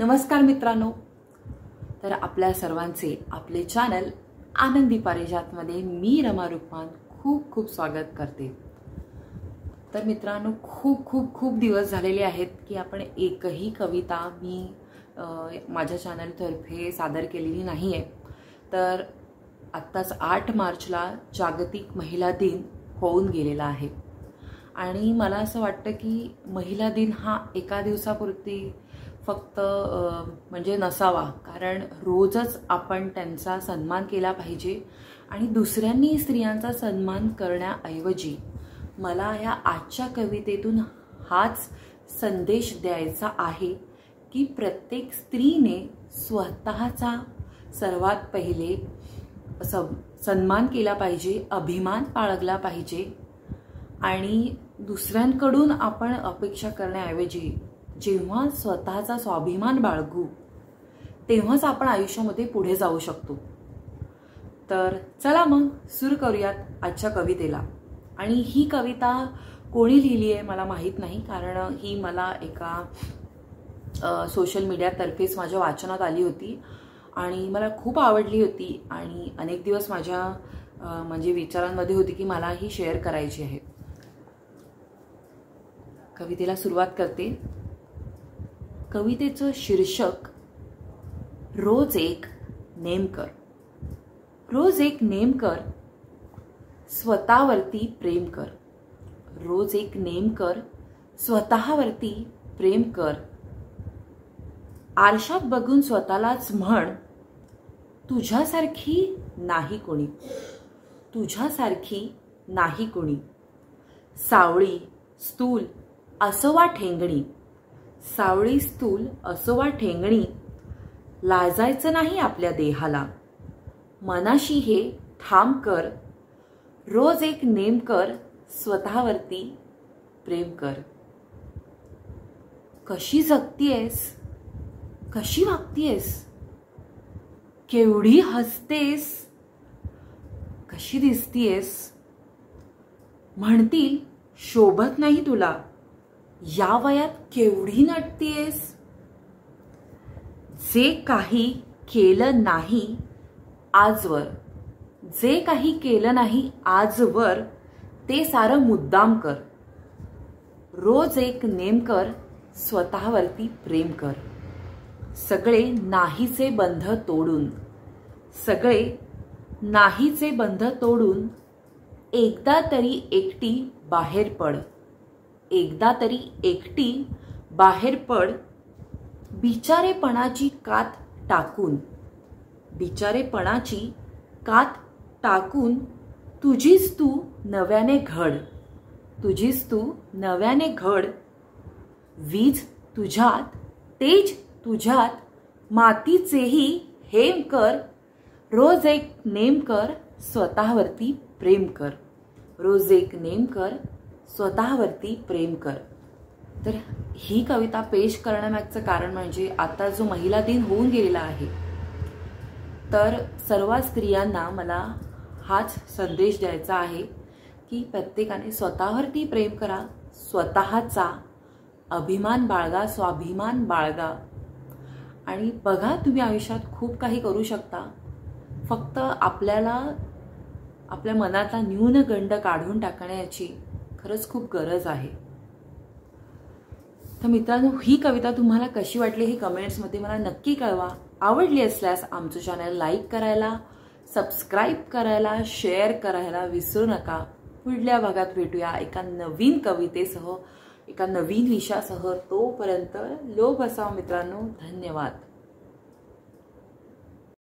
नमस्कार मित्रांनो, तर आपल्या सर्वांचे आपले चॅनल आनंदी पारिजातमध्ये मी रमा रुक्मान खूप खूप स्वागत करते। तर मित्रांनो, खूप दिवस झालेले आहेत की आपण एकही कविता मी माझ्या चॅनलतर्फे सादर केलेली नाही आहे। तर आत्ताच 8 मार्चला जागतिक महिला दिन होऊन गेलेला आहे आणि मला असं वाटतं की महिला दिन हा एका दिवसापुरती फक्त म्हणजे नसावा, कारण रोजच आपण त्यांचा सन्मान केला पाहिजे आणि दुसऱ्यांनी स्त्रियांचा सन्मान करण्याऐवजी मला या आजच्या कवितेतून हाच संदेश द्यायचा आहे की प्रत्येक स्त्रीने स्वतःचा सर्वात पहिले सन्मान केला पाहिजे, अभिमान बाळगला पाहिजे आणि दुसऱ्यांकडून आपण अपेक्षा करण्याऐवजी जेव्हा स्वतःचा स्वाभिमान बाळगू तेव्हाच आपण आयुष्यामध्ये पुढे जाऊ शकतो। तर चला मग सुरू करूयात आजच्या कवितेला। आणि ही कविता कोणी लिहिली आहे मला माहित नाही, कारण ही मला एका सोशल मीडियातर्फेच माझ्या वाचनात आली होती आणि मला खूप आवडली होती आणि अनेक दिवस माझ्या म्हणजे विचारांमध्ये होती की मला ही शेअर करायची आहे। कवितेला सुरुवात करते। कवितेचं शीर्षक रोज एक नेम कर। रोज एक नेम कर, स्वतःवरती प्रेम कर। रोज एक नेम कर, स्वतःवरती प्रेम कर। आरशात बघून स्वतःलाच म्हण, तुझ्यासारखी नाही कोणी, तुझ्यासारखी नाही कोणी। सावळी स्थूल असोवा ठेंगणी, सावळी स्थूल असोवा ठेंगणी। लाजायचं नाही आपल्या देहाला, मनाशी हे ठाम कर। रोज एक नेम कर, स्वतःवरती प्रेम कर। कशी जगतीयेस, कशी वागतीयेस, केवढी हसतेस, कशी दिसतीयेस। म्हणतील शोभत नाही तुला, या वयात केवढी नटतीयेस। जे काही केलं नाही आजवर, जे काही केलं नाही आजवर, ते सारं मुद्दाम कर। रोज एक नेम कर, स्वतःवरती प्रेम कर। सगळे नाहीचे बंध तोडून, सगळे नाहीचे बंध तोडून एकदा तरी एकटी बाहेर पड, एकदा तरी एकटी बाहेर पड। बिचारेपणाची कात टाकून, बिचारेपणाची कात टाकून तुझीच तू नव्याने घड, तुझीच तू नव्याने घड। वीज तुझ्यात, तेज तुझ्यात, मातीचेही हेम कर। रोज एक नेम कर, स्वतःवरती प्रेम कर। रोज एक नेम कर, स्वतःवरती प्रेम कर। तर ही कविता पेश करण्यामागचं कारण म्हणजे आता जो महिला दिन होऊन गेलेला आहे, तर सर्व स्त्रियांना मला हाच संदेश द्यायचा आहे की प्रत्येकाने स्वतःवरती प्रेम करा, स्वतःचा अभिमान बाळगा, स्वाभिमान बाळगा आणि बघा तुम्ही आयुष्यात खूप काही करू शकता। फक्त आपल्याला आपल्या मनातला न्यूनगंड काढून टाकण्याची खरंच खूप गरज आहे। तर मित्रांनो, ही कविता तुम्हाला कशी वाटली हे कमेंट्समध्ये मला नक्की कळवा। आवडली असल्यास आमचं चॅनल लाईक करायला, सबस्क्राईब करायला, शेअर करायला विसरू नका। पुढल्या भागात भेटूया एका नवीन कवितेसह, एका नवीन विषयासह। तोपर्यंत लोभ असावा मित्रांनो। धन्यवाद।